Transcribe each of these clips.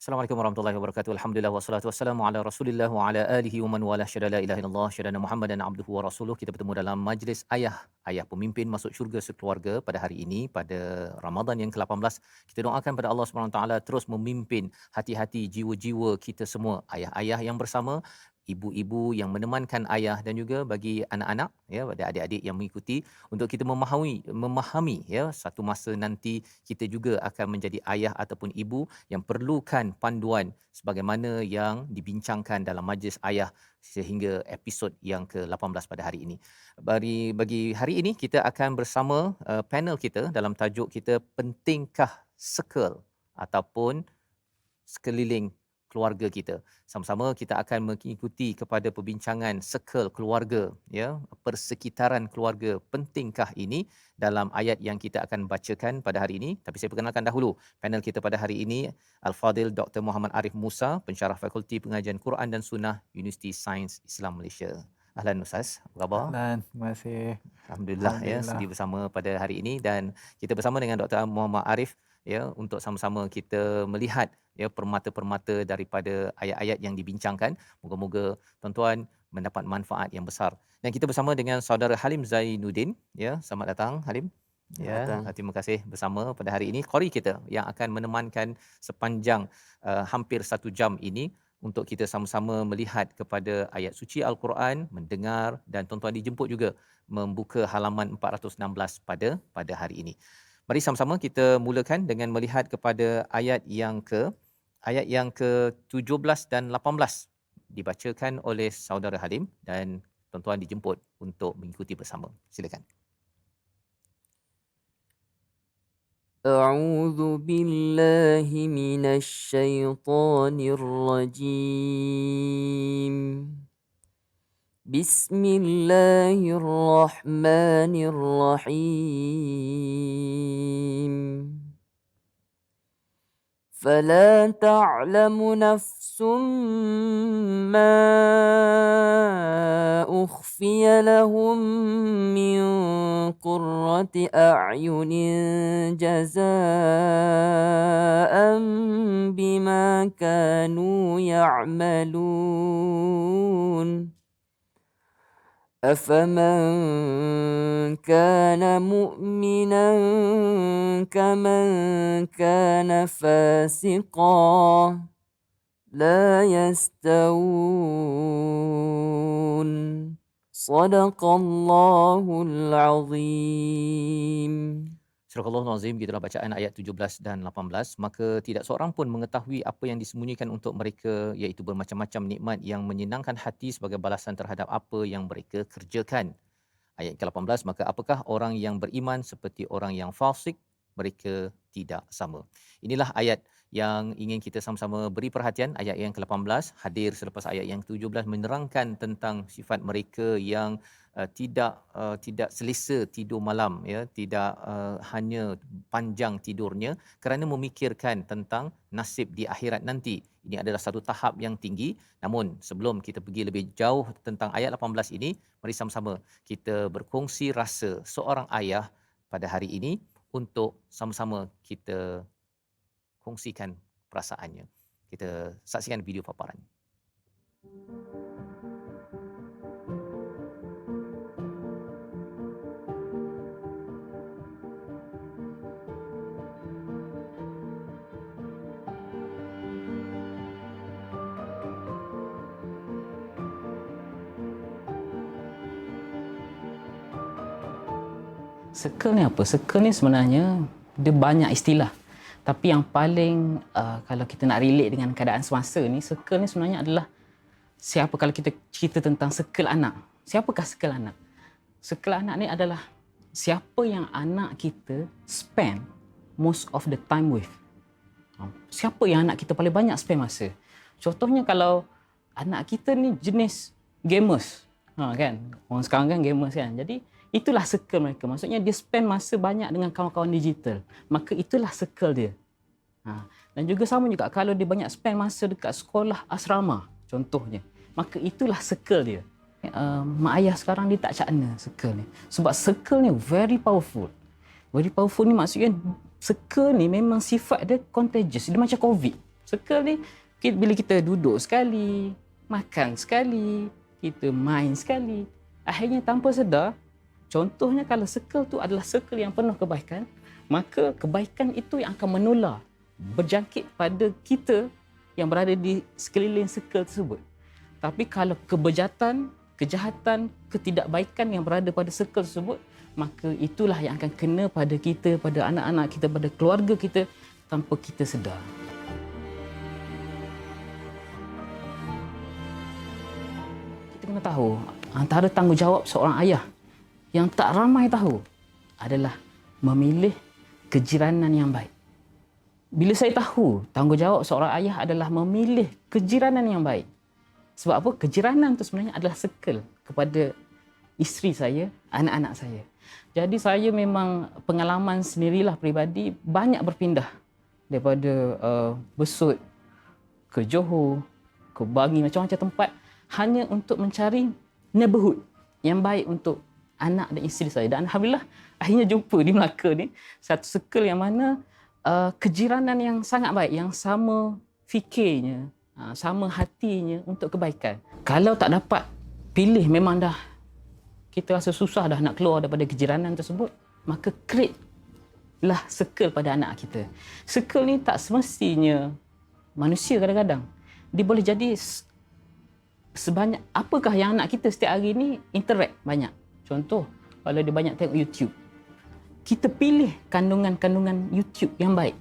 Assalamualaikum warahmatullahi wabarakatuh. Alhamdulillah wassalatu wassalamu ala Rasulillah wa ala alihi wa man wala syada la ilaha illallah syada Muhammadan abduhu wa rasuluh. Kita bertemu dalam majlis ayah pemimpin masuk syurga sekeluarga pada hari ini pada Ramadan yang ke-18. Kita doakan pada Allah Subhanahu Wa taala terus memimpin hati-hati jiwa-jiwa kita semua, ayah-ayah yang bersama, ibu-ibu yang menemankan ayah dan juga bagi anak-anak ya, pada adik-adik yang mengikuti untuk kita memahami ya satu masa nanti kita juga akan menjadi ayah ataupun ibu yang perlukan panduan sebagaimana yang dibincangkan dalam majlis ayah sehingga episod yang ke-18 pada hari ini. Bagi hari ini kita akan bersama panel kita dalam tajuk kita, pentingkah circle ataupun sekeliling keluarga kita. Sama-sama kita akan mengikuti kepada perbincangan circle keluarga ya, persekitaran keluarga, pentingkah ini dalam ayat yang kita akan bacakan pada hari ini. Tapi saya perkenalkan dahulu panel kita pada hari ini, Al-Fadil Dr. Muhammad Arif Musa, pensyarah Fakulti Pengajian Quran dan Sunnah Universiti Sains Islam Malaysia. Ahlan Ustaz, apa khabar? Ahlan, terima kasih. Alhamdulillah ya, Alhamdulillah. sudi bersama pada hari ini dan kita bersama dengan Dr. Muhammad Arif ya untuk sama-sama kita melihat ya permata-permata daripada ayat-ayat yang dibincangkan. Moga-moga tuan-tuan mendapat manfaat yang besar. Dan kita bersama dengan saudara Halim Zainuddin ya. Selamat datang Halim. Selamat Ya, datang. terima kasih bersama pada hari ini qari kita yang akan menemankan sepanjang hampir 1 jam ini untuk kita sama-sama melihat kepada ayat suci Al-Quran, mendengar dan tuan-tuan dijemput juga membuka halaman 416 pada hari ini. Mari sama-sama kita mulakan dengan melihat kepada ayat yang ke-17 dan 18 dibacakan oleh saudara Halim dan tuan-tuan dijemput untuk mengikuti bersama. Silakan. أعوذ بالله من الشيطان الرجيم. بسم الله الرحمن الرحيم. فلا تعلم نفس ما أخفي لهم من قرة أعين جزاء بما كانوا يعملون. أفمن كان مؤمنا كمن كان فاسقا لا يستوون. صدق الله العظيم. Surah Al-Azim, gitulah bacaan ayat 17 dan 18. Maka tidak seorang pun mengetahui apa yang disembunyikan untuk mereka, iaitu bermacam-macam nikmat yang menyenangkan hati sebagai balasan terhadap apa yang mereka kerjakan. Ayat ke-18, maka apakah orang yang beriman seperti orang yang fasik? Mereka tidak sama. Inilah ayat yang ingin kita sama-sama beri perhatian. Ayat yang ke-18 hadir selepas ayat yang ke-17 menerangkan tentang sifat mereka yang tidak selesa tidur malam ya, tidak hanya panjang tidurnya kerana memikirkan tentang nasib di akhirat nanti. Ini adalah satu tahap yang tinggi. Namun sebelum kita pergi lebih jauh tentang ayat 18 ini, mari sama-sama kita berkongsi rasa seorang ayah pada hari ini untuk sama-sama kita kongsikan perasaannya. Kita saksikan video paparan. Circle ni apa? Circle ni sebenarnya dia banyak istilah. Tapi yang paling kalau kita nak relate dengan keadaan semasa ni, circle ni sebenarnya adalah siapa, kalau kita cerita tentang circle anak. Siapakah circle anak? Circle anak ni adalah siapa yang anak kita spend most of the time with. Siapa yang anak kita paling banyak spend masa. Contohnya kalau anak kita ni jenis gamers. Kan? Orang sekarang kan gamers kan. Jadi itulah circle mereka. Maksudnya dia spend masa banyak dengan kawan-kawan digital. Maka itulah circle dia. Dan juga sama juga kalau dia banyak spend masa dekat sekolah asrama contohnya. Maka itulah circle dia. Mak ayah sekarang dia tak cakna circle ni. Sebab circle ni very powerful. Very powerful ni maksudnya circle ni memang sifat dia contagious. Dia macam COVID. Circle ni bila kita duduk sekali, makan sekali, kita main sekali, akhirnya tanpa sedar, contohnya kalau circle tu adalah circle yang penuh kebaikan, maka kebaikan itu yang akan menular, berjangkit pada kita yang berada di sekeliling circle tersebut. Tapi kalau kebejatan, kejahatan, ketidakbaikan yang berada pada circle tersebut, maka itulah yang akan kena pada kita, pada anak-anak kita, pada keluarga kita tanpa kita sedar. Kita kena tahu, antara tanggungjawab seorang ayah yang tak ramai tahu adalah memilih kejiranan yang baik. Bila saya tahu tanggungjawab seorang ayah adalah memilih kejiranan yang baik. Sebab apa? Kejiranan itu sebenarnya adalah circle kepada isteri saya, anak-anak saya. Jadi saya memang pengalaman sendirilah peribadi banyak berpindah daripada Besut ke Johor, ke Bangi, macam-macam tempat hanya untuk mencari neighborhood yang baik untuk anak dan isteri saya. Dan alhamdulillah akhirnya jumpa di Melaka ni satu circle yang mana kejiranan yang sangat baik, yang sama fikirnya, sama hatinya untuk kebaikan. Kalau tak dapat pilih, memang dah kita rasa susah dah nak keluar daripada kejiranan tersebut, maka create lah circle pada anak kita. Circle ni tak semestinya manusia, kadang-kadang dia boleh jadi sebanyak apakah yang anak kita setiap hari ni interact banyak. Contoh, kalau dia banyak tengok YouTube, kita pilih kandungan-kandungan YouTube yang baik.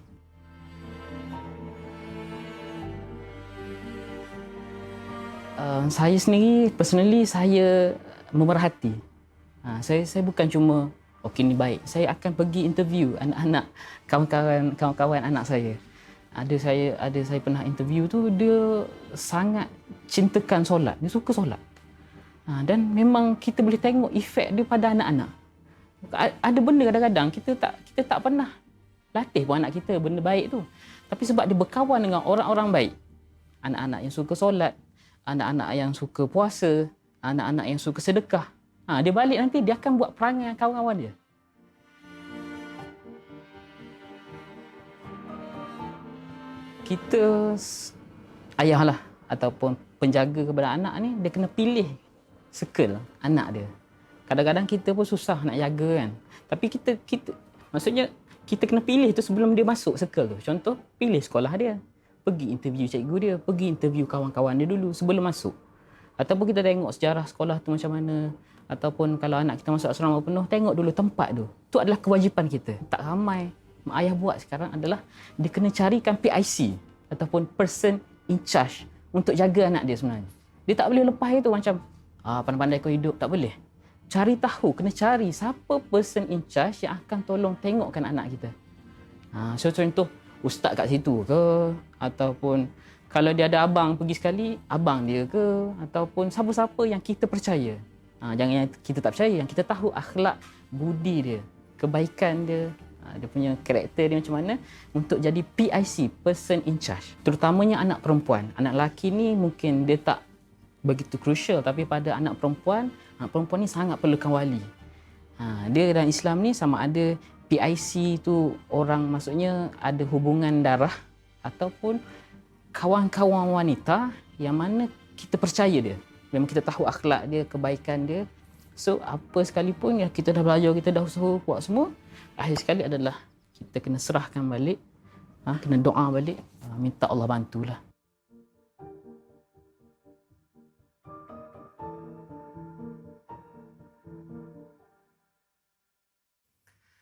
Saya sendiri, personally, saya memerhati. Saya bukan cuma, okey ni baik. Saya akan pergi interview anak-anak, kawan-kawan anak saya. Ada saya pernah interview tu, dia sangat cintakan solat. Dia suka solat. Dan memang kita boleh tengok efek dia pada anak-anak. Ada benda kadang-kadang kita tak pernah latih pun anak kita benda baik tu. Tapi sebab dia berkawan dengan orang-orang baik, anak-anak yang suka solat, anak-anak yang suka puasa, anak-anak yang suka sedekah, dia balik nanti dia akan buat perangai dengan kawan-kawan dia. Kita ayah lah ataupun penjaga kepada anak ni, dia kena pilih circle anak dia. Kadang-kadang kita pun susah nak jaga kan. Tapi kita maksudnya kita kena pilih tu sebelum dia masuk circle tu. Contoh, pilih sekolah dia. Pergi interview cikgu dia, pergi interview kawan-kawan dia dulu sebelum masuk. Ataupun kita tengok sejarah sekolah tu macam mana. Ataupun kalau anak kita masuk asrama penuh, tengok dulu tempat tu. Tu adalah kewajipan kita. Tak ramai mak ayah buat sekarang adalah dia kena carikan PIC ataupun person in charge untuk jaga anak dia sebenarnya. Dia tak boleh lepas itu macam pandai-pandai kau hidup, tak boleh. Cari tahu, kena cari siapa person in charge yang akan tolong tengokkan anak kita. So contoh, ustaz kat situ ke, ataupun kalau dia ada abang pergi sekali, abang dia ke, ataupun siapa-siapa yang kita percaya. Jangan yang kita tak percaya, yang kita tahu akhlak, budi dia, kebaikan dia, dia punya karakter dia macam mana, untuk jadi PIC, person in charge. Terutamanya anak perempuan. Anak lelaki ni mungkin dia tak begitu crucial, tapi pada anak perempuan ni sangat perlukan wali. Dia dalam Islam ni sama ada PIC tu orang, maksudnya ada hubungan darah ataupun kawan-kawan wanita yang mana kita percaya dia. Memang kita tahu akhlak dia, kebaikan dia. So apa sekalipun yang kita dah belajar, kita dah usaha buat semua, akhir sekali adalah kita kena serahkan balik, kena doa balik, minta Allah bantulah.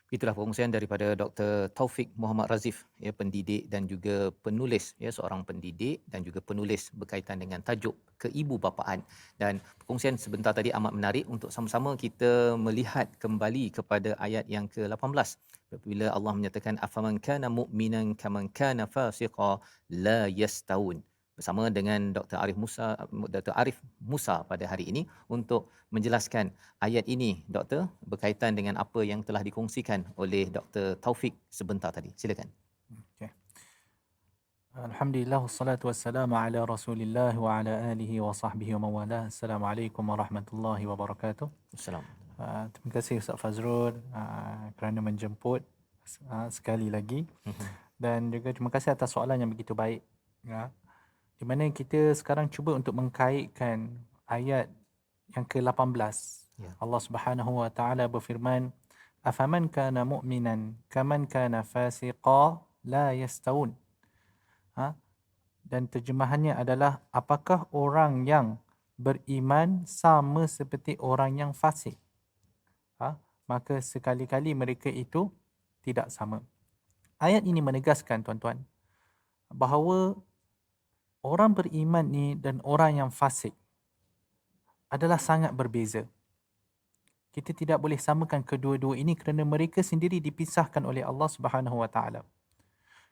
Itulah perkongsian daripada Dr. Taufik Muhammad Razif, pendidik dan juga penulis, seorang pendidik dan juga penulis berkaitan dengan tajuk keibubapaan. Dan perkongsian sebentar tadi amat menarik untuk sama-sama kita melihat kembali kepada ayat yang ke-18. Bila Allah menyatakan afaman kana mu'minan kaman kana fasiqa la yastawun. Bersama dengan Dr. Arif Musa pada hari ini untuk menjelaskan ayat ini, Doktor, berkaitan dengan apa yang telah dikongsikan oleh Dr. Taufik sebentar tadi. Silakan. Okay. Alhamdulillah, wassalatu wassalamu ala Rasulillah wa ala alihi wa sahbihi wa mawalah. Assalamualaikum warahmatullahi wabarakatuh. Assalamualaikum. Terima kasih Ustaz Fazrul kerana menjemput sekali lagi. Dan juga terima kasih atas soalan yang begitu baik Ya. Di mana kita sekarang cuba untuk mengkaitkan ayat yang ke-18. Ya. Allah Subhanahu wa taala berfirman, "Afaman kana mu'minan kaman kana fasiqa la yastawun." Ha? Dan terjemahannya adalah, apakah orang yang beriman sama seperti orang yang fasik? Maka sekali-kali mereka itu tidak sama. Ayat ini menegaskan, tuan-tuan, bahawa orang beriman ni dan orang yang fasik adalah sangat berbeza. Kita tidak boleh samakan kedua-dua ini kerana mereka sendiri dipisahkan oleh Allah Subhanahu wa taala.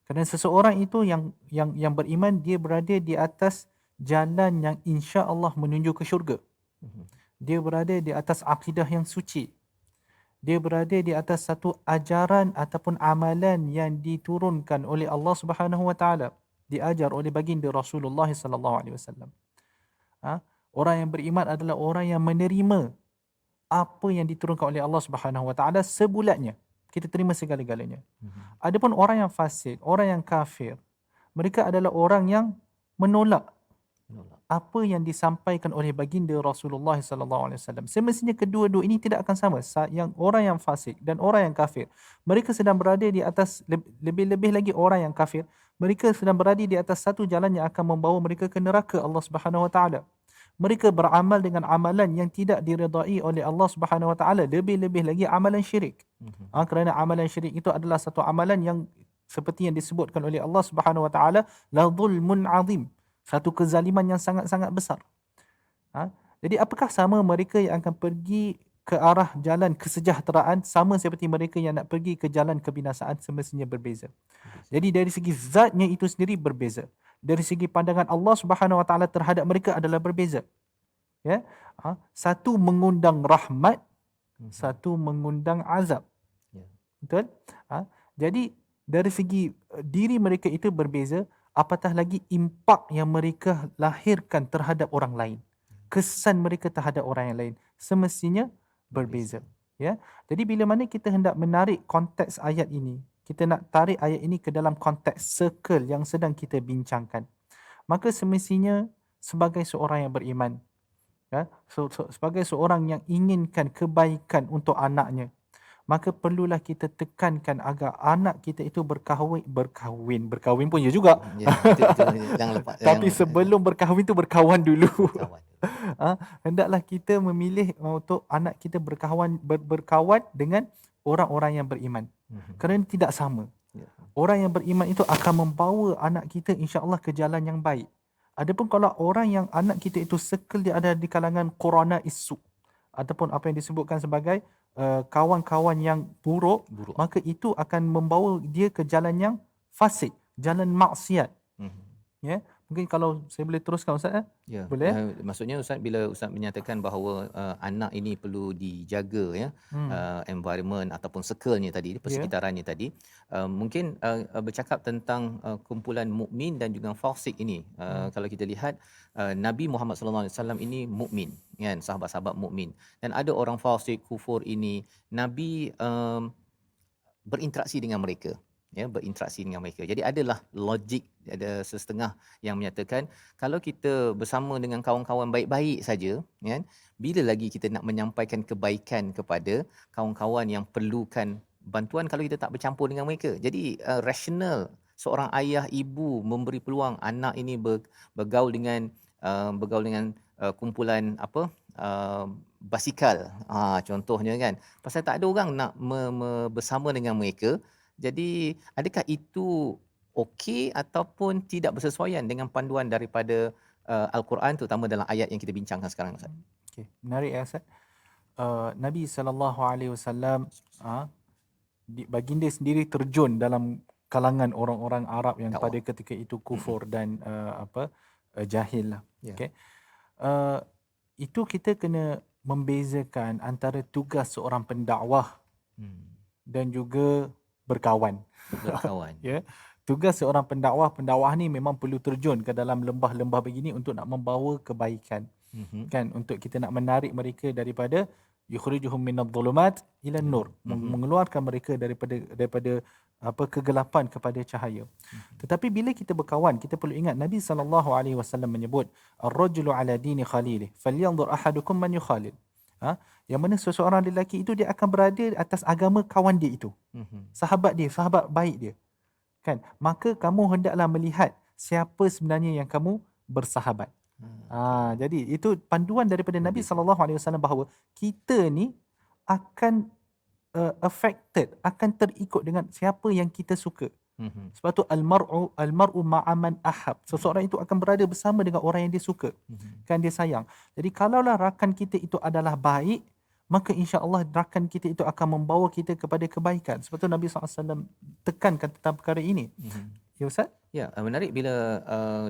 Kerana seseorang itu yang beriman, dia berada di atas jalan yang insya-Allah menuju ke syurga. Dia berada di atas akidah yang suci. Dia berada di atas satu ajaran ataupun amalan yang diturunkan oleh Allah Subhanahu wa taala, diajar oleh baginda Rasulullah sallallahu alaihi wasallam. Orang yang beriman adalah orang yang menerima apa yang diturunkan oleh Allah Subhanahu wa taala sebulatnya. Kita terima segala-galanya. Adapun orang yang fasik, orang yang kafir, mereka adalah orang yang menolak apa yang disampaikan oleh baginda Rasulullah sallallahu alaihi wasallam. Semestinya kedua-dua ini tidak akan sama. Yang orang yang fasik dan orang yang kafir, mereka sedang berada di atas, lebih-lebih lagi orang yang kafir, mereka sedang berada di atas satu jalan yang akan membawa mereka ke neraka Allah Subhanahu wa taala. Mereka beramal dengan amalan yang tidak diredai oleh Allah Subhanahu wa taala, lebih-lebih lagi amalan syirik. Kerana amalan syirik itu adalah satu amalan yang seperti yang disebutkan oleh Allah Subhanahu wa taala, la zulmun azim, satu kezaliman yang sangat-sangat besar. Jadi apakah sama mereka yang akan pergi ke arah jalan kesejahteraan sama seperti mereka yang nak pergi ke jalan kebinasaan? Semestinya berbeza. Jadi dari segi zatnya itu sendiri berbeza. Dari segi pandangan Allah Subhanahu wa taala terhadap mereka adalah berbeza. Ya. Satu mengundang rahmat, satu mengundang azab. Betul? Jadi dari segi diri mereka itu berbeza, apatah lagi impak yang mereka lahirkan terhadap orang lain. Kesan mereka terhadap orang yang lain semestinya berbeza. Ya. Jadi bila mana kita hendak menarik konteks ayat ini, kita nak tarik ayat ini ke dalam konteks circle yang sedang kita bincangkan, maka semestinya sebagai seorang yang beriman, sebagai seorang yang inginkan kebaikan untuk anaknya, maka perlulah kita tekankan agar anak kita itu berkahwin pun ya juga. Tapi sebelum berkahwin tu berkawan dulu. Hendaklah kita memilih untuk anak kita berkawan dengan orang-orang yang beriman. Kerana tidak sama. Orang yang beriman itu akan membawa anak kita insya-Allah ke jalan yang baik. Adapun kalau orang yang anak kita itu circle dia ada di kalangan qurana isu, ataupun apa yang disebutkan sebagai kawan-kawan yang buruk, maka itu akan membawa dia ke jalan yang fasik, jalan maksiat. Ya, mungkin kalau saya boleh teruskan Ustaz. Ya. Boleh? Maksudnya Ustaz, bila Ustaz menyatakan bahawa anak ini perlu dijaga, ya, environment ataupun circle-nya tadi, persekitarannya tadi, mungkin bercakap tentang kumpulan mukmin dan juga fasik ini. Kalau kita lihat Nabi Muhammad sallallahu alaihi wasallam ini mukmin, kan, sahabat-sahabat mukmin, dan ada orang fasik kufur ini, Nabi berinteraksi dengan mereka. Berinteraksi dengan mereka. Jadi adalah logik, ada setengah yang menyatakan kalau kita bersama dengan kawan-kawan baik-baik saja, kan, bila lagi kita nak menyampaikan kebaikan kepada kawan-kawan yang perlukan bantuan kalau kita tak bercampur dengan mereka. Jadi rasional seorang ayah ibu memberi peluang anak ini bergaul dengan kumpulan basikal, contohnya, kan, pasal tak ada orang nak bersama dengan mereka. Jadi adakah itu okey ataupun tidak bersesuaian dengan panduan daripada Al-Quran, terutama dalam ayat yang kita bincangkan sekarang, Ustaz? Okey, menarik ya Ustaz. Nabi SAW, baginda sendiri terjun dalam kalangan orang-orang Arab yang pada ketika itu kufur dan jahil lah. Okay. Itu kita kena membezakan antara tugas seorang pendakwah dan juga berkawan. Ya. Tugas seorang pendakwah ni memang perlu terjun ke dalam lembah-lembah begini untuk nak membawa kebaikan. Kan, untuk kita nak menarik mereka daripada yukhrijuhum minadh-dhulumat ila nur, mengeluarkan mereka daripada kegelapan kepada cahaya. Tetapi bila kita berkawan, kita perlu ingat Nabi SAW menyebut ar-rajulu ala dini khalilih falyanzur ahadukum man yukhalil. Yang mana seseorang lelaki itu dia akan berada atas agama kawan dia itu. Sahabat dia, sahabat baik dia. Kan? Maka kamu hendaklah melihat siapa sebenarnya yang kamu bersahabat. Jadi itu panduan daripada Nabi SAW bahawa kita ni akan affected, akan terikut dengan siapa yang kita suka. Sebab tu almar'u ma'aman ahab. Seseorang itu akan berada bersama dengan orang yang dia suka. Kan dia sayang. Jadi kalaulah rakan kita itu adalah baik, maka insya-Allah rakan kita itu akan membawa kita kepada kebaikan. Sebab tu Nabi SAW tekankan tentang perkara ini. Ya Ustaz? Ya, menarik bila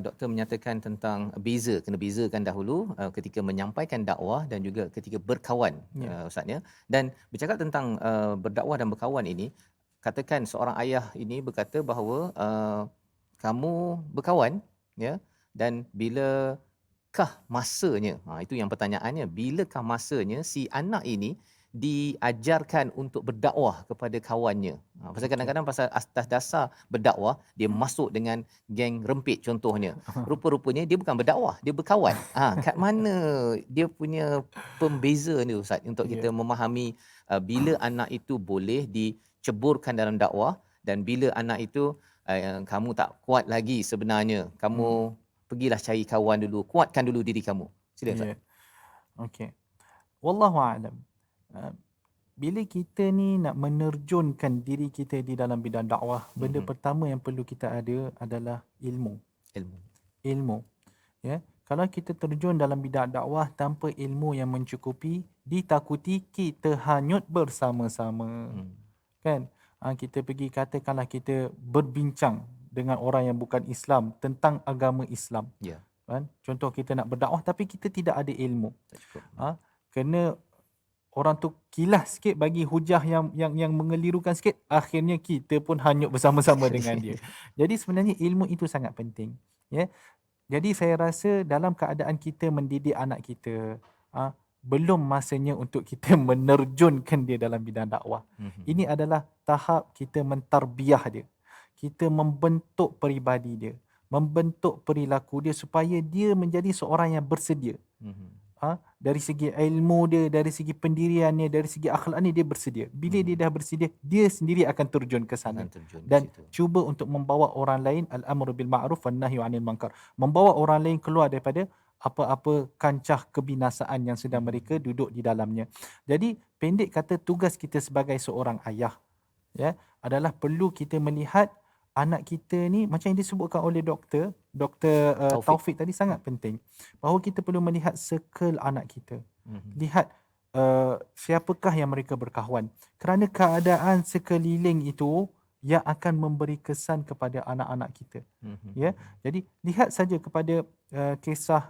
doktor menyatakan tentang kena bezakan dahulu ketika menyampaikan dakwah dan juga ketika berkawan, Ustaz ya. Dan bercakap tentang berdakwah dan berkawan ini, katakan seorang ayah ini berkata bahawa kamu berkawan ya, dan bilakah masanya, itu yang pertanyaannya, bilakah masanya si anak ini diajarkan untuk berdakwah kepada kawannya. Pasal kadang-kadang pasal atas dasar berdakwah, dia masuk dengan geng rempit contohnya. Rupa-rupanya dia bukan berdakwah, dia berkawan. Kat mana dia punya pembeza ni Ustaz untuk kita memahami bila anak itu boleh diceburkan dalam dakwah dan bila anak itu kamu tak kuat lagi sebenarnya, kamu pergilah cari kawan dulu, kuatkan dulu diri kamu. Sila Ustaz. Okey. Wallahu a'lam. Bila kita ni nak menerjunkan diri kita di dalam bidang dakwah, benda pertama yang perlu kita ada adalah ilmu. Ya, kalau kita terjun dalam bidang dakwah tanpa ilmu yang mencukupi, ditakuti kita hanyut bersama-sama. Kan? Kita pergi katakanlah kita berbincang dengan orang yang bukan Islam tentang agama Islam. Kan? Contoh kita nak berdakwah tapi kita tidak ada ilmu. Kena orang tu kilas sikit, bagi hujah yang mengelirukan sikit, akhirnya kita pun hanyut bersama-sama dengan dia. Jadi sebenarnya ilmu itu sangat penting. Ya. Jadi saya rasa dalam keadaan kita mendidik anak kita, belum masanya untuk kita menerjunkan dia dalam bidang dakwah. Ini adalah tahap kita mentarbiah dia. Kita membentuk peribadi dia, membentuk perilaku dia supaya dia menjadi seorang yang bersedia. Dari segi ilmu dia, dari segi pendiriannya, dari segi akhlaknya dia bersedia. Bila dia dah bersedia, dia sendiri akan terjun ke sana dan cuba untuk membawa orang lain, al-amru bil ma'ruf wan nahyu 'anil munkar, membawa orang lain keluar daripada apa-apa kancah kebinasaan yang sedang mereka duduk di dalamnya. Jadi pendek kata, tugas kita sebagai seorang ayah ya adalah perlu kita melihat anak kita ni, macam yang disebutkan oleh Dr. Taufik tadi, sangat penting bahawa kita perlu melihat circle anak kita. Lihat siapakah yang mereka berkawan, kerana keadaan sekeliling itu yang akan memberi kesan kepada anak-anak kita. Ya, jadi lihat saja kepada kisah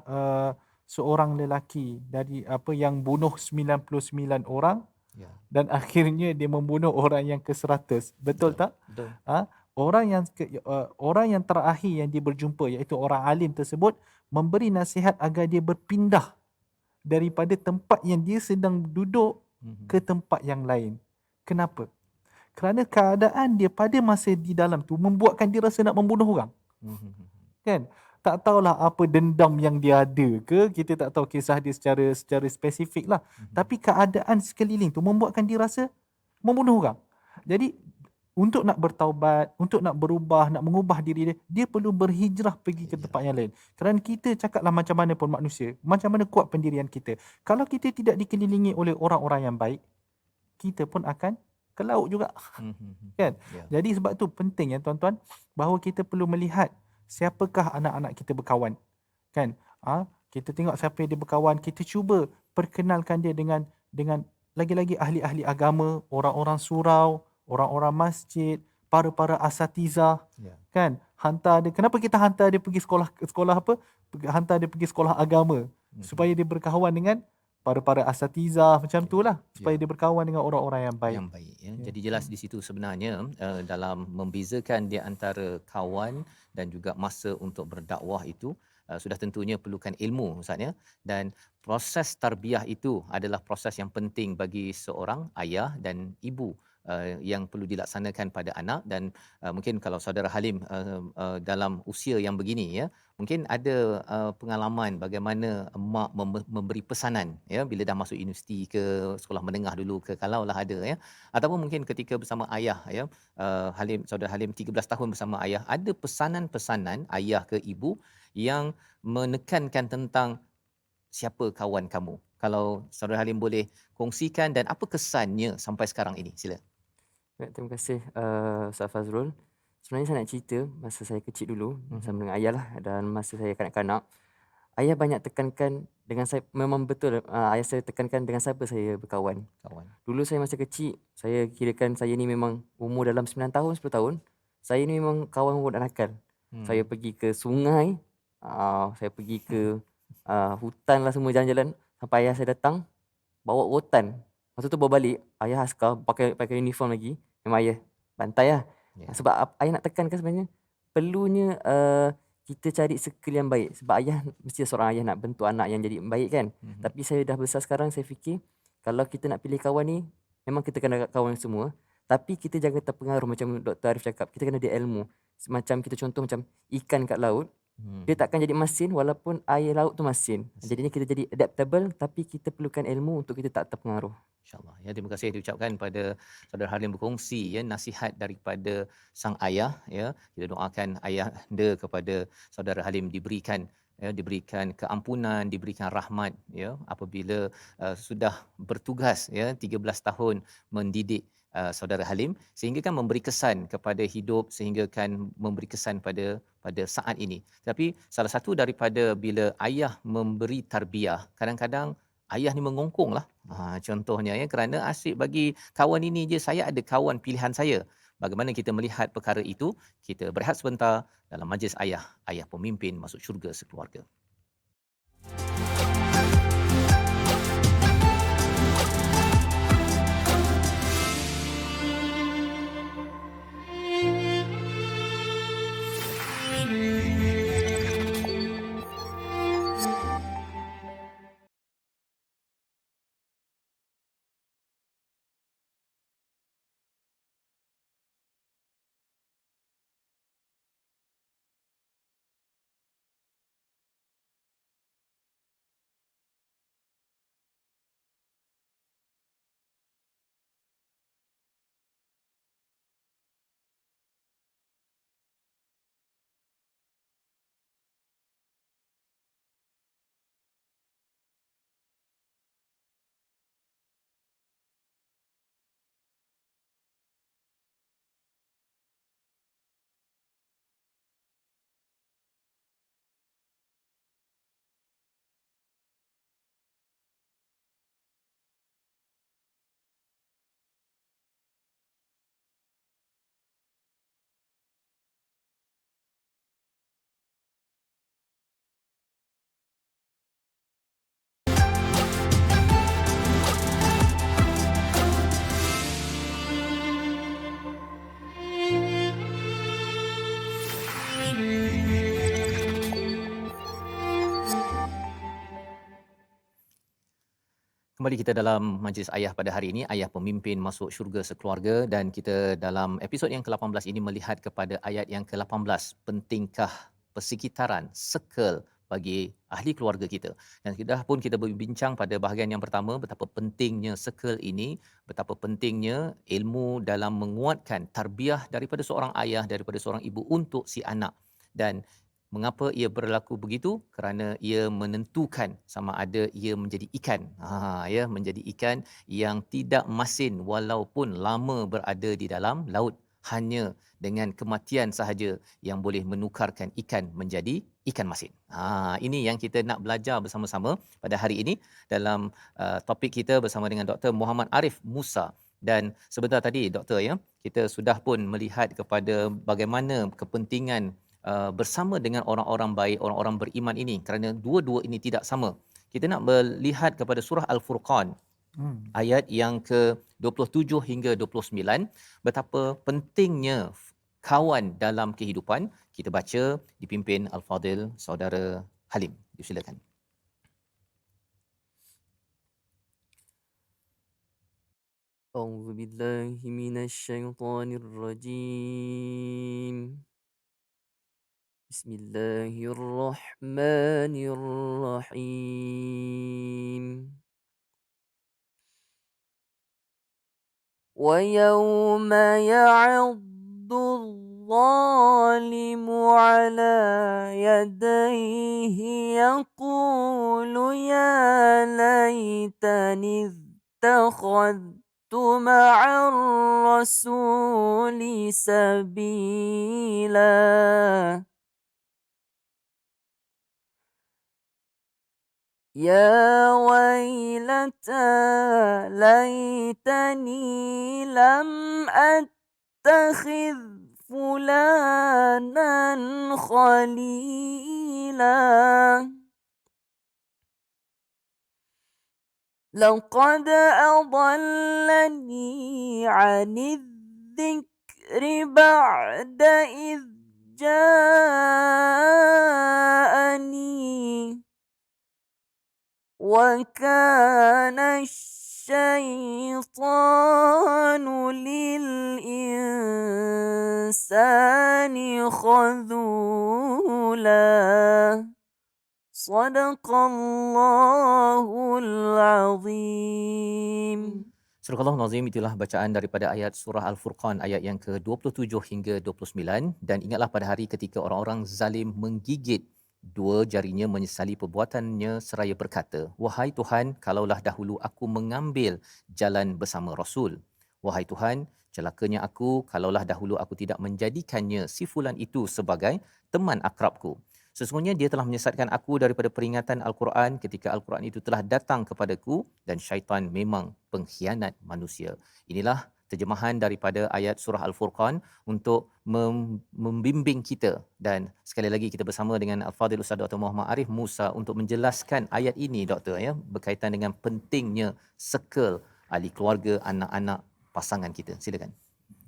seorang lelaki dari yang bunuh 99 orang dan akhirnya dia membunuh orang yang ke-100. Betul tak? Betul. Orang yang terakhir yang dia berjumpa, iaitu orang alim tersebut, memberi nasihat agar dia berpindah daripada tempat yang dia sedang duduk ke tempat yang lain. Kenapa? Kerana keadaan dia pada masa di dalam tu membuatkan dia rasa nak membunuh orang. Kan? Tak tahulah apa dendam yang dia ada ke, kita tak tahu kisah dia secara spesifik lah. Tapi keadaan sekeliling tu membuatkan dia rasa membunuh orang. Jadi untuk nak bertaubat, untuk nak berubah, nak mengubah diri dia, dia perlu berhijrah pergi ke tempat yang lain. Kerana kita cakaplah macam mana pun manusia, macam mana kuat pendirian kita, kalau kita tidak dikelilingi oleh orang-orang yang baik, kita pun akan ke laut juga. Kan? Jadi sebab tu penting ya tuan-tuan, bahawa kita perlu melihat siapakah anak-anak kita berkawan. Kan? Kita tengok siapa yang dia berkawan, kita cuba perkenalkan dia dengan lagi-lagi ahli-ahli agama, orang-orang surau, orang-orang masjid, para-para asatizah, kan? Hantar dia. Kenapa kita hantar dia pergi sekolah apa? Hantar dia pergi sekolah agama, supaya dia berkawan dengan para-para asatizah macam itulah, supaya dia berkawan dengan orang-orang yang baik. Jadi jelas di situ sebenarnya dalam membezakan di antara kawan dan juga masa untuk berdakwah itu sudah tentunya perlukan ilmu Ustaz ya, dan proses tarbiyah itu adalah proses yang penting bagi seorang ayah dan ibu yang perlu dilaksanakan pada anak. Dan mungkin kalau saudara Halim dalam usia yang begini ya, mungkin ada pengalaman bagaimana mak memberi pesanan ya bila dah masuk universiti ke sekolah menengah dulu ke, kalaulah ada ya, ataupun mungkin ketika bersama ayah ya, saudara Halim 13 tahun bersama ayah, ada pesanan-pesanan ayah ke ibu yang menekankan tentang siapa kawan kamu. Kalau saudara Halim boleh kongsikan dan apa kesannya sampai sekarang ini, sila. Baik, terima kasih Ustaz Fazrul. Sebenarnya saya nak cerita masa saya kecil dulu bersama dengan ayah lah, dan masa saya kanak-kanak. Ayah banyak tekankan dengan saya, memang betul ayah saya tekankan dengan siapa saya berkawan. Kawan. Dulu saya masa kecil, saya kirakan saya ni memang umur dalam 9 tahun, 10 tahun. Saya ni memang kawan budak nakal. Saya pergi ke sungai, saya pergi ke hutan lah, semua jalan-jalan. Sampai ayah saya datang, bawa rotan. Masa tu bawa balik, ayah askar, pakai uniform lagi. Memang ayah bantai lah. Ya. Sebab ayah nak tekankan sebenarnya, perlunya kita cari circle yang baik. Sebab ayah, mesti seorang ayah nak bentuk anak yang jadi baik kan. Tapi saya dah besar sekarang, saya fikir, kalau kita nak pilih kawan ni, memang kita kena kawan semua. Tapi kita jangan terpengaruh macam Dr. Arif cakap. Kita kena ada ilmu. Semacam kita contoh macam ikan kat laut. Dia takkan jadi masin walaupun air laut tu masin. Jadinya kita jadi adaptable, tapi kita perlukan ilmu untuk kita tak terpengaruh. InsyaAllah. Ya, terima kasih diucapkan pada saudara Halim berkongsi ya nasihat daripada sang ayah ya. Kita doakan ayah anda kepada saudara Halim diberikan keampunan, diberikan rahmat ya apabila sudah bertugas ya 13 tahun mendidik saudara Halim, sehingga kan memberi kesan kepada hidup, sehingga kan memberi kesan pada saat ini. Tapi salah satu daripada bila ayah memberi tarbiyah, kadang-kadang ayah ni mengongkong lah. Contohnya ya, kerana asyik bagi kawan ini je, saya ada kawan pilihan saya. Bagaimana kita melihat perkara itu? Kita berehat sebentar dalam majlis ayah pemimpin masuk syurga sekeluarga. Kembali kita dalam majlis ayah pada hari ini, ayah pemimpin masuk syurga sekeluarga, dan kita dalam episod yang ke-18 ini melihat kepada ayat yang ke-18, pentingkah persekitaran, circle bagi ahli keluarga kita. Dan kita berbincang pada bahagian yang pertama betapa pentingnya circle ini, betapa pentingnya ilmu dalam menguatkan tarbiyah daripada seorang ayah, daripada seorang ibu untuk si anak. Dan mengapa ia berlaku begitu? Kerana ia menentukan sama ada ia menjadi ikan. Menjadi ikan yang tidak masin walaupun lama berada di dalam laut. Hanya dengan kematian sahaja yang boleh menukarkan ikan menjadi ikan masin. Ini yang kita nak belajar bersama-sama pada hari ini dalam topik kita bersama dengan Dr. Muhammad Arif Musa. Dan sebentar tadi Doktor ya, kita sudah pun melihat kepada bagaimana kepentingan bersama dengan orang-orang baik, orang-orang beriman ini, kerana dua-dua ini tidak sama. Kita nak melihat kepada surah Al-Furqan, ayat yang ke-27 hingga 29, betapa pentingnya kawan dalam kehidupan. Kita baca dipimpin Al-Fadil Saudara Halim. Silakan. أعوذ بالله من الشيطان الرجيم. بسم الله الرحمن الرحيم. ويوم يعض الظالم على يديه يقول يا ليتني اتخذت مع الرسول سبيلا. يا ويلتى ليتني لم أتخذ فلانا خليلا. لقد أضلني عن الذكر بعد إذ جاءني وكان الشيطان للإنسان خذولا. صدق الله العظيم. Surah Al-Nazim, itulah bacaan daripada ayat surah Al-Furqan ayat yang ke-27 hingga 29. Dan ingatlah pada hari ketika orang-orang zalim menggigit dua jarinya menyesali perbuatannya seraya berkata, "Wahai Tuhan, kalaulah dahulu aku mengambil jalan bersama Rasul. Wahai Tuhan, celakanya aku kalaulah dahulu aku tidak menjadikannya si fulan itu sebagai teman akrabku. Sesungguhnya dia telah menyesatkan aku daripada peringatan Al-Quran ketika Al-Quran itu telah datang kepadaku dan syaitan memang pengkhianat manusia." Inilah terjemahan daripada ayat surah Al-Furqan untuk membimbing kita, dan sekali lagi kita bersama dengan Al-Fadhil Ustaz Dr. Muhammad Arif Musa untuk menjelaskan ayat ini, Doktor, ya, berkaitan dengan pentingnya circle ahli keluarga, anak-anak, pasangan kita. Silakan.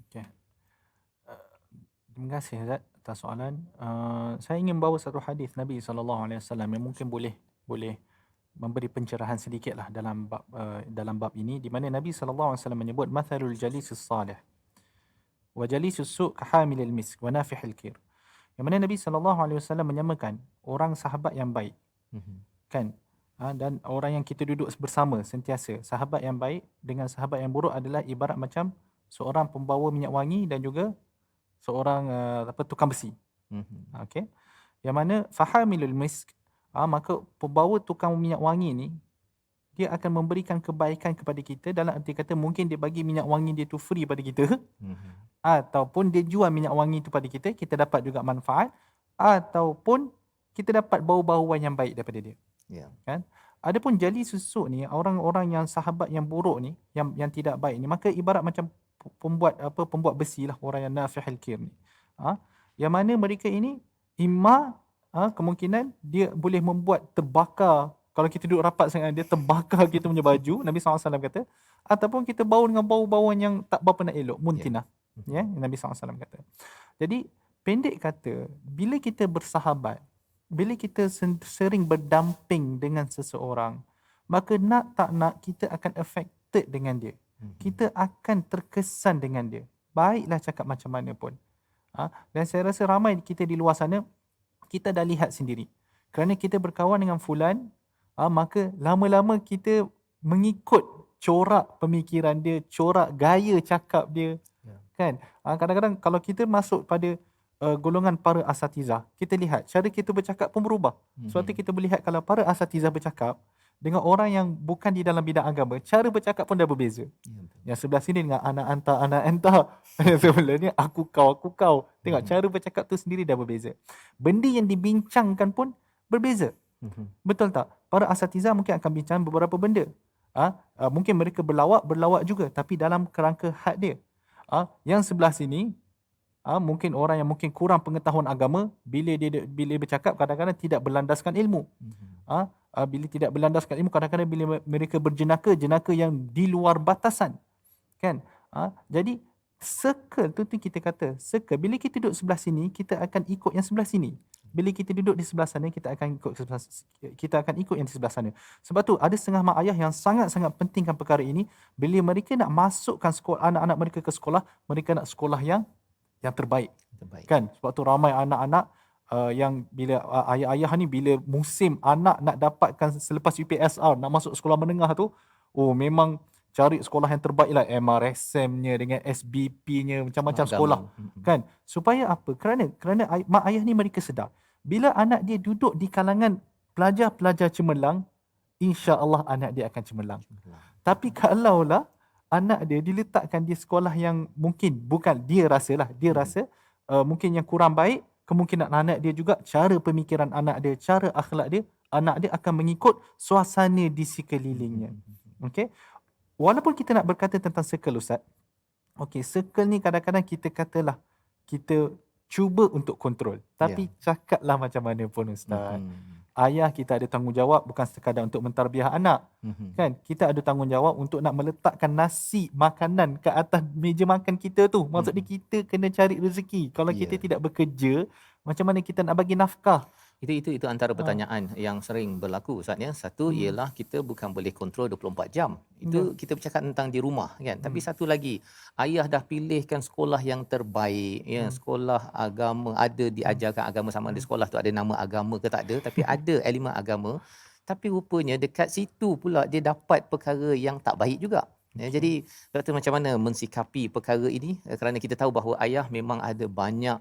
Okay. Terima kasih Ustaz atas soalan. Saya ingin bawa satu hadis Nabi SAW yang mungkin boleh memberi pencerahan sedikitlah dalam bab ini, di mana Nabi SAW menyebut mathalul jalisus salih wa jalisus su' kahamilil misk wa nafihil kir. Yang mana Nabi SAW menyamakan orang sahabat yang baik, kan, dan orang yang kita duduk bersama sentiasa, sahabat yang baik dengan sahabat yang buruk adalah ibarat macam seorang pembawa minyak wangi dan juga seorang tukang besi. Okey. Yang mana fahamilul misk, maka pembawa tukang minyak wangi ni dia akan memberikan kebaikan kepada kita, dalam arti kata mungkin dia bagi minyak wangi dia tu free pada kita, ataupun dia jual minyak wangi tu pada kita, kita dapat juga manfaat, ataupun kita dapat bau-bauan yang baik daripada dia. Ya. Kan? Adapun jali susuk ni, orang-orang yang sahabat yang buruk ni, yang tidak baik ni, maka ibarat macam pembuat besi lah, orang yang nafihil kir ni. Yang mana mereka ini kemungkinan dia boleh membuat terbakar, kalau kita duduk rapat sangat dia terbakar kita punya baju, Nabi SAW kata, ataupun kita bau dengan bau-bauan yang tak berapa nak elok, muntinah. Ya, Nabi SAW kata. Jadi pendek kata, bila kita bersahabat, bila kita sering berdamping dengan seseorang, maka nak tak nak kita akan affected dengan dia. Kita akan terkesan dengan dia. Baiklah cakap macam mana pun. Dan saya rasa ramai kita di luar sana, kita dah lihat sendiri. Kerana kita berkawan dengan fulan, maka lama-lama kita mengikut corak pemikiran dia, corak gaya cakap dia. Kan? Kadang-kadang kalau kita masuk pada golongan para asatizah, kita lihat cara kita bercakap pun berubah. Suatu kita melihat kalau para asatizah bercakap dengan orang yang bukan di dalam bidang agama, cara bercakap pun dah berbeza. Yang sebelah sini dengan anak anta. Sebelah ni aku kau. Tengok cara bercakap tu sendiri dah berbeza. Benda yang dibincangkan pun berbeza. Betul tak? Para asatizah mungkin akan bincang beberapa benda. Mungkin mereka berlawak juga, tapi dalam kerangka had dia. Yang sebelah sini, mungkin orang yang mungkin kurang pengetahuan agama, bila bercakap kadang-kadang tidak berlandaskan ilmu. Bila tidak berlandaskan ilmu, kadang-kadang bila mereka jenaka yang di luar batasan. Kan? Jadi circle tu kita kata, circle bila kita duduk sebelah sini, kita akan ikut yang sebelah sini. Bila kita duduk di sebelah sana, kita akan ikut yang di sebelah sana. Sebab tu ada setengah mak ayah yang sangat-sangat pentingkan perkara ini. Bila mereka nak masukkan anak-anak mereka ke sekolah, mereka nak sekolah yang terbaik. Terbaik. Kan? Sebab tu ramai anak-anak yang bila ayah-ayah ni bila musim anak nak dapatkan selepas UPSR nak masuk sekolah menengah tu, memang cari sekolah yang terbaik lah, MRSM-nya dengan SBP-nya, macam-macam sekolah. Kan? Supaya apa? Kerana mak ayah ni mereka sedar, bila anak dia duduk di kalangan pelajar-pelajar cemerlang, insya-Allah anak dia akan cemerlang. Tapi kalaulah anak dia diletakkan di sekolah yang mungkin bukan dia rasa mungkin yang kurang baik, kemungkinan anak dia juga, cara pemikiran anak dia, cara akhlak dia, anak dia akan mengikut suasana di sekelilingnya. Okey. Walaupun kita nak berkata tentang circle, Ustaz. Okey, circle ni kadang-kadang kita katalah kita cuba untuk kontrol. Tapi cakaplah macam mana pun, Ustaz. Ayah kita ada tanggungjawab bukan sekadar untuk mentarbiah anak. Kan? Kita ada tanggungjawab untuk nak meletakkan nasi, makanan ke atas meja makan kita tu. Maksudnya kita kena cari rezeki. Kalau kita tidak bekerja, macam mana kita nak bagi nafkah? Itu antara pertanyaan yang sering berlaku, Ustaz ya. Satu ialah kita bukan boleh kontrol 24 jam. Itu kita bercakap tentang di rumah kan. Tapi satu lagi, ayah dah pilihkan sekolah yang terbaik ya, sekolah agama, ada diajarkan agama, sama ada sekolah tu ada nama agama ke tak ada, tapi ada elemen agama. Tapi rupanya dekat situ pula dia dapat perkara yang tak baik juga. Ya, jadi doktor macam mana mensikapi perkara ini, kerana kita tahu bahawa ayah memang ada banyak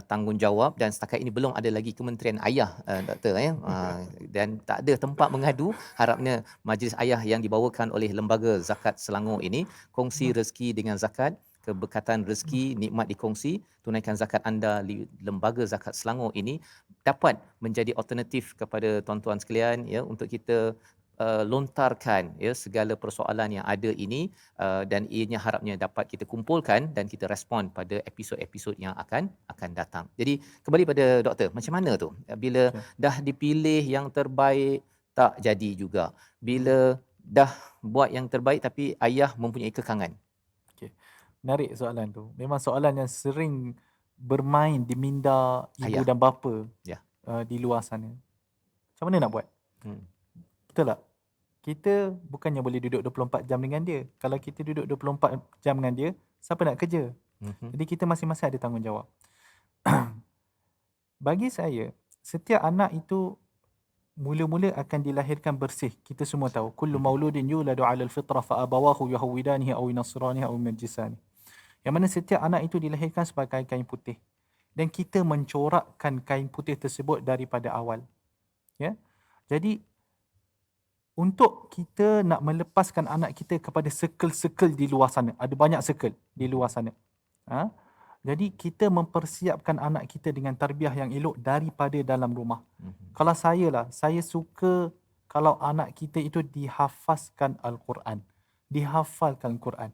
tanggungjawab dan setakat ini belum ada lagi kementerian ayah, doktor ya. Dan tak ada tempat mengadu. Harapnya majlis ayah yang dibawakan oleh Lembaga Zakat Selangor ini, kongsi rezeki dengan zakat, keberkatan rezeki, nikmat dikongsi, tunaikan zakat anda di Lembaga Zakat Selangor ini dapat menjadi alternatif kepada tuan-tuan sekalian ya, untuk kita lontarkan ya segala persoalan yang ada ini, dan ianya harapnya dapat kita kumpulkan dan kita respon pada episod-episod yang akan datang. Jadi kembali pada doktor, macam mana tu bila dah dipilih yang terbaik tak jadi juga, bila dah buat yang terbaik tapi ayah mempunyai kekangan? Okey, menarik soalan tu. Memang soalan yang sering bermain di minda ibu dan bapa di luar sana. Macam mana nak buat? Betul tak? Kita bukannya boleh duduk 24 jam dengan dia. Kalau kita duduk 24 jam dengan dia, siapa nak kerja? Jadi kita masing-masing ada tanggungjawab. Bagi saya, setiap anak itu mula-mula akan dilahirkan bersih. Kita semua tahu, kullu mauludin yuladu 'alal fitrah fa abawahu yuhawidanihi aw yunasranihi aw yumajjisani. Yang mana setiap anak itu dilahirkan sebagai kain putih. Dan kita mencorakkan kain putih tersebut daripada awal. Ya. Jadi untuk kita nak melepaskan anak kita kepada circle-circle di luar sana. Ada banyak circle di luar sana. Jadi kita mempersiapkan anak kita dengan tarbiyah yang elok daripada dalam rumah. Kalau saya suka kalau anak kita itu dihafazkan Al-Quran. Dihafalkan Quran.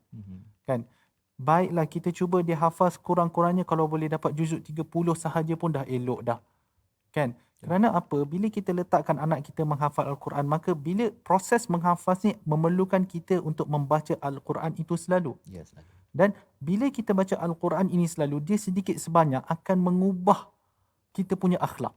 Kan? Baiklah kita cuba dihafaz kurang-kurangnya kalau boleh dapat juzuk 30 sahaja pun dah elok dah. Kan? Kerana apa? Bila kita letakkan anak kita menghafal Al-Quran, maka bila proses menghafaz ni memerlukan kita untuk membaca Al-Quran itu selalu. Selalu. Dan bila kita baca Al-Quran ini selalu, dia sedikit sebanyak akan mengubah kita punya akhlak.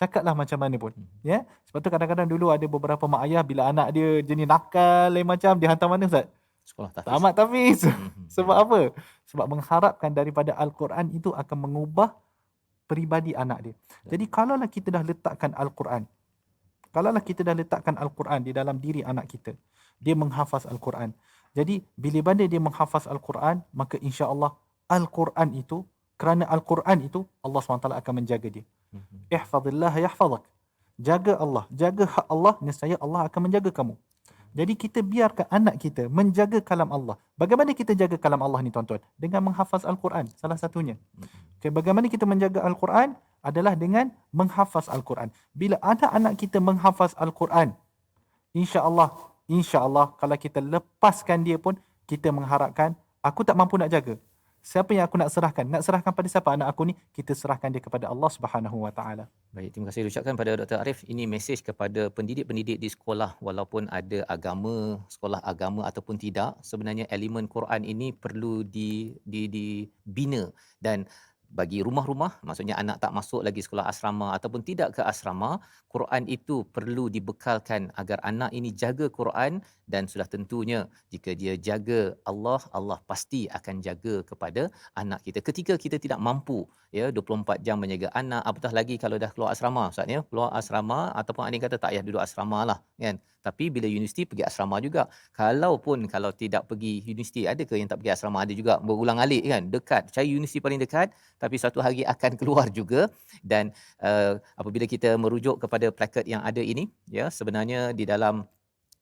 Cakaplah macam mana pun. Ya? Sebab tu kadang-kadang dulu ada beberapa mak ayah bila anak dia jenis nakal lain macam, dia hantar mana Ustaz? Sekolah tahfiz. Tamat tahfiz. Sebab apa? Sebab mengharapkan daripada Al-Quran itu akan mengubah peribadi anak dia. Jadi kalaulah kita dah letakkan Al-Quran, di dalam diri anak kita, dia menghafaz Al-Quran. Jadi bila mana dia menghafaz Al-Quran, maka insya-Allah Al-Quran itu, kerana Al-Quran itu Allah SWT akan menjaga dia. Ihfazillah yahfazak. Jaga Allah, jaga hak Allah, nescaya Allah akan menjaga kamu. Jadi kita biarkan anak kita menjaga kalam Allah. Bagaimana kita jaga kalam Allah ni tuan-tuan? Dengan menghafaz Al-Quran, salah satunya. Okay, bagaimana kita menjaga Al-Quran? Adalah dengan menghafaz Al-Quran. Bila anak-anak kita menghafaz Al-Quran, insya-Allah kalau kita lepaskan dia pun, kita mengharapkan, aku tak mampu nak jaga. Siapa yang aku nak serahkan? Nak serahkan pada siapa anak aku ni? Kita serahkan dia kepada Allah Subhanahu Wa Taala. Baik, terima kasih ucapkan pada Dr. Arif. Ini mesej kepada pendidik-pendidik di sekolah, walaupun ada agama, sekolah agama ataupun tidak, sebenarnya elemen Quran ini perlu dibina dan bagi rumah-rumah, maksudnya anak tak masuk lagi sekolah asrama ataupun tidak ke asrama, Quran itu perlu dibekalkan agar anak ini jaga Quran, dan sudah tentunya jika dia jaga Allah, Allah pasti akan jaga kepada anak kita. Ketika kita tidak mampu 24 jam menjaga anak, apatah lagi kalau dah keluar asrama, Ustaz ya, keluar asrama ataupun ada yang kata tak payah duduk asrama lah kan. Tapi bila universiti pergi asrama juga. Kalau tidak pergi universiti, ada ke yang tak pergi asrama? Ada juga, berulang-alik kan, dekat, cari universiti paling dekat, tapi suatu hari akan keluar juga. Dan apabila kita merujuk kepada plakat yang ada ini, ya, sebenarnya di dalam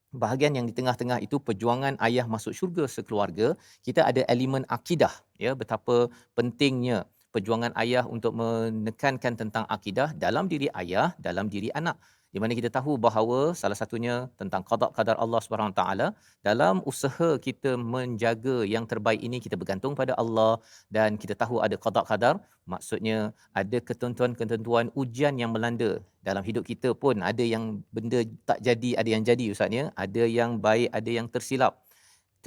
bahagian yang di tengah-tengah itu, perjuangan ayah masuk syurga sekeluarga, kita ada elemen akidah, ya, betapa pentingnya perjuangan ayah untuk menekankan tentang akidah dalam diri ayah, dalam diri anak, di mana kita tahu bahawa salah satunya tentang qada qadar Allah Subhanahu taala. Dalam usaha kita menjaga yang terbaik ini, kita bergantung pada Allah, dan kita tahu ada qada qadar, maksudnya ada ketentuan-ketentuan ujian yang melanda dalam hidup kita pun. Ada yang benda tak jadi, ada yang jadi, Ustaz ya, ada yang baik, ada yang tersilap.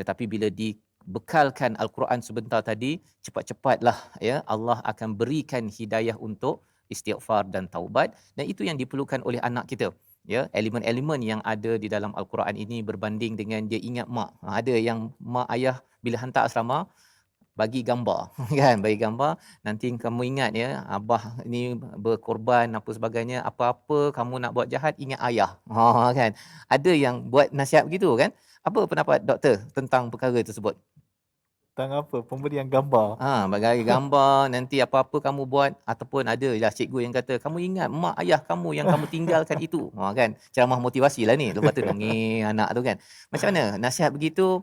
Tetapi bila dibekalkan Al-Quran sebentar tadi, cepat-cepatlah ya Allah akan berikan hidayah untuk istighfar dan taubat, dan itu yang diperlukan oleh anak kita. Ya, elemen-elemen yang ada di dalam Al-Quran ini berbanding dengan dia ingat mak. Ada yang mak ayah bila hantar asrama bagi gambar kan, bagi gambar, nanti kamu ingat ya, abah ni berkorban apa sebagainya, apa-apa kamu nak buat jahat ingat ayah. Kan, ada yang buat nasihat begitu kan. Apa pendapat doktor tentang perkara tersebut? Tentang apa? Pemberian gambar. Bagi gambar, nanti apa-apa kamu buat, ataupun ada lah cikgu yang kata kamu ingat mak ayah kamu yang kamu tinggalkan itu. Kan, ceramah motivasi lah ni, lepas tu dongeng anak tu kan. Macam mana nasihat begitu,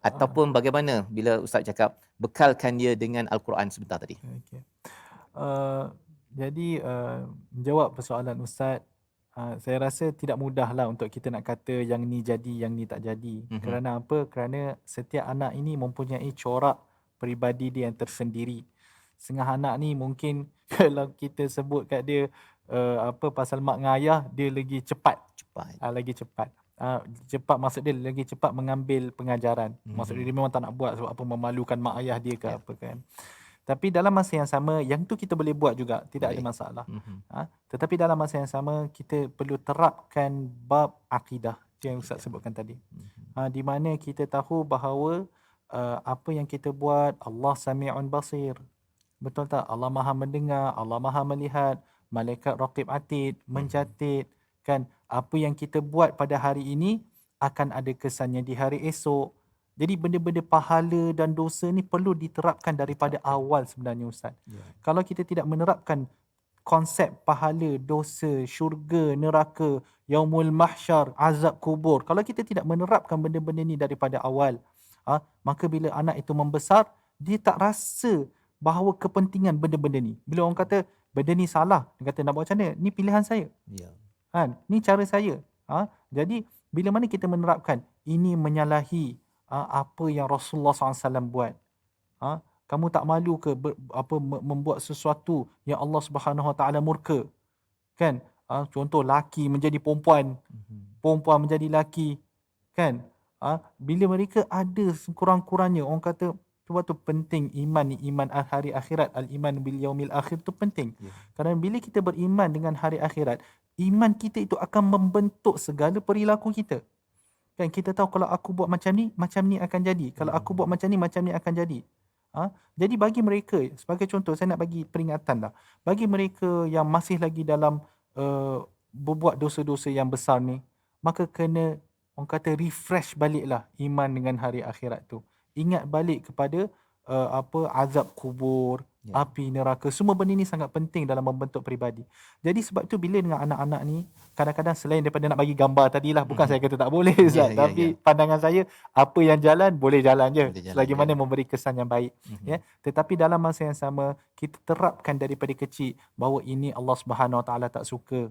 ataupun bagaimana bila Ustaz cakap bekalkan dia dengan Al-Quran sebentar tadi? Okey. Jadi menjawab persoalan Ustaz, saya rasa tidak mudahlah untuk kita nak kata yang ni jadi, yang ni tak jadi. Kerana apa? Kerana setiap anak ini mempunyai corak peribadi dia yang tersendiri. Setengah anak ni mungkin kalau kita sebut kat dia pasal mak dengan ayah, dia lagi cepat. Lagi cepat. Cepat maksud dia lagi cepat mengambil pengajaran. Maksud dia memang tak nak buat sebab apa, memalukan mak ayah dia ke apa kan. Tapi dalam masa yang sama, yang tu kita boleh buat juga, tidak ada masalah. Tetapi dalam masa yang sama, kita perlu terapkan bab akidah yang Ustaz sebutkan tadi. Di mana kita tahu bahawa apa yang kita buat, Allah Sami'un Basir. Betul tak? Allah Maha mendengar, Allah Maha melihat, malaikat raqib atid mencatat kan, apa yang kita buat pada hari ini akan ada kesannya di hari esok. Jadi benda-benda pahala dan dosa ni perlu diterapkan daripada awal sebenarnya Ustaz. Kalau kita tidak menerapkan konsep pahala, dosa, syurga, neraka, yaumul mahsyar, azab kubur, kalau kita tidak menerapkan benda-benda ni daripada awal, maka bila anak itu membesar, dia tak rasa bahawa kepentingan benda-benda ni. Bila orang kata benda ni salah, dia kata nak buat macam mana? Ni pilihan saya. Ni cara saya. Jadi bila mana kita menerapkan ini menyalahi apa yang Rasulullah SAW buat, kamu tak malu ke membuat sesuatu yang Allah Subhanahu Wa Taala murka, kan? Contoh laki menjadi perempuan, perempuan menjadi laki, kan? Bila mereka ada kurang-kurangnya, orang kata sebab tu penting iman ni, iman hari akhirat, al-iman bil yaumil akhir tu penting. Kerana bila kita beriman dengan hari akhirat, iman kita itu akan membentuk segala perilaku kita. Kan, kita tahu kalau aku buat macam ni akan jadi. Kalau aku buat macam ni akan jadi. Jadi bagi mereka, sebagai contoh, saya nak bagi peringatan lah. Bagi mereka yang masih lagi dalam berbuat dosa-dosa yang besar ni, maka kena, orang kata, refresh baliklah iman dengan hari akhirat tu. Ingat balik kepada azab kubur, api neraka. Semua benda ni sangat penting dalam membentuk peribadi. Jadi sebab tu bila dengan anak-anak ni, kadang-kadang selain daripada nak bagi gambar tadilah, bukan saya kata tak boleh Ustaz, tapi pandangan saya, apa yang jalan boleh jalan je, selagi mana memberi kesan yang baik. Tetapi dalam masa yang sama, kita terapkan daripada kecil bahawa ini Allah Subhanahu Wa Taala tak suka.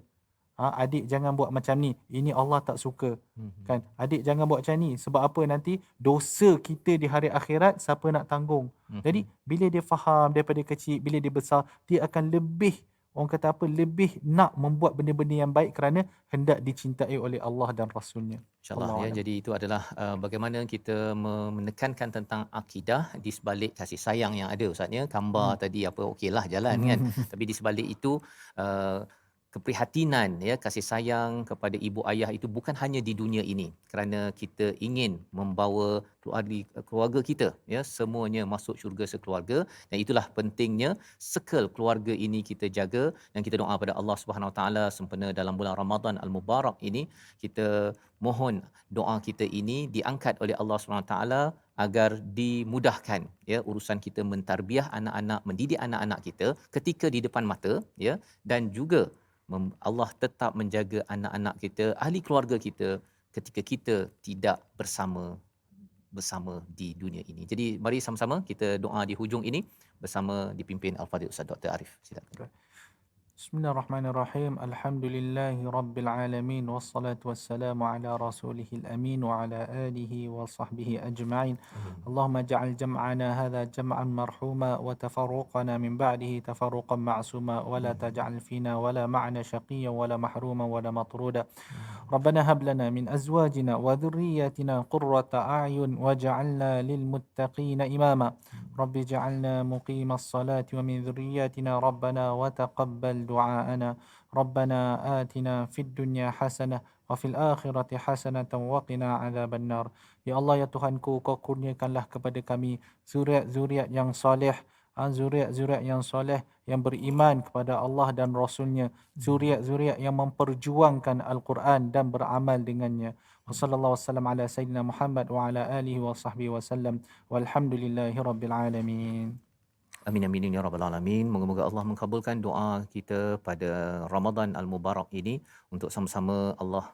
Adik jangan buat macam ni, ini Allah tak suka. Kan, adik jangan buat macam ni, sebab apa, nanti dosa kita di hari akhirat siapa nak tanggung. Jadi bila dia faham daripada kecil, bila dia besar, dia akan lebih orang kata apa, lebih nak membuat benda-benda yang baik kerana hendak dicintai oleh Allah dan Rasulnya. InsyaAllah ya. Alam. Jadi itu adalah bagaimana kita menekankan tentang akidah di sebalik kasih sayang yang ada Ustaz ya. Gambar tadi apa okeylah jalan kan. Tapi di sebalik itu uh, keprihatinan ya, kasih sayang kepada ibu ayah itu bukan hanya di dunia ini, kerana kita ingin membawa keluarga kita ya semuanya masuk syurga sekeluarga, dan itulah pentingnya circle keluarga ini kita jaga. Dan kita doa pada Allah Subhanahu Wa Taala sempena dalam bulan Ramadan al-Mubarak ini, kita mohon doa kita ini diangkat oleh Allah Subhanahu Wa Taala agar dimudahkan ya urusan kita mentarbiah anak-anak, mendidik anak-anak kita ketika di depan mata ya, dan juga Allah tetap menjaga anak-anak kita, ahli keluarga kita ketika kita tidak bersama di dunia ini. Jadi mari sama-sama kita doa di hujung ini bersama dipimpin Al-Fadhil Ustaz Dr. Arif. Silakan. Bismillahirrahmanirrahim. Alhamdulillahi rabbil alamin, wassalatu wassalamu ala rasulihil amin wa ala alihi wa sahbihi ajma'in. Allahumma ja'al jam'ana hadha jam'an marhuma wa tafarruqana min ba'dihi tafarruqan ma'suma wa la taj'al fina wa la ma'na shaqiyyan wa la mahruma wa la matruda. Rabbana hab lana min azwajina wa dhurriyyatina qurrata a'yun waj'alna lil muttaqina imama. Rabbi ja'alna muqimas salati wa min dhurriyyatina rabbana wa taqabbal du'aana. Rabbana atina fid dunya hasanah wa fil akhirati hasanatan wa qina adzaban nar. Ya Allah ya Tuhanku, Kau kurniakanlah kepada kami zuriat-zuriat yang soleh, zuriat-zuriat yang soleh yang beriman kepada Allah dan Rasulnya, zuriat-zuriat yang memperjuangkan Al-Quran dan beramal dengannya. Wa sallallahu wasallam ala sayyidina Muhammad wa ala alihi wa sahbihi wasallam walhamdulillahi rabbil alamin. Amin amin ya rabbal alamin. Moga-moga Allah mengabulkan doa kita pada Ramadan al-Mubarak ini untuk sama-sama Allah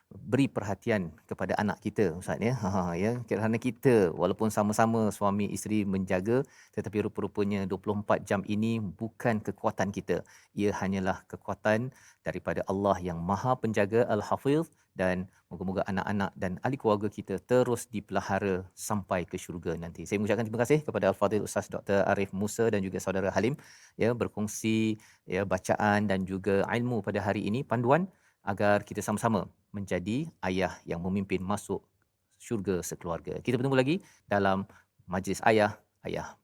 beri perhatian kepada anak kita Ustaz ya. Ya, kerana kita walaupun sama-sama suami isteri menjaga, tetapi rupa-rupanya 24 jam ini bukan kekuatan kita. Ia hanyalah kekuatan daripada Allah yang Maha Penjaga Al-Hafiz, dan moga-moga anak-anak dan ahli keluarga kita terus dipelihara sampai ke syurga nanti. Saya mengucapkan terima kasih kepada Al-Fadhil Ustaz Dr. Arif Musa dan juga saudara Halim ya, berkongsi ya bacaan dan juga ilmu pada hari ini, panduan agar kita sama-sama menjadi ayah yang memimpin masuk syurga sekeluarga. Kita bertemu lagi dalam majlis ayah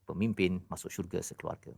pemimpin masuk syurga sekeluarga.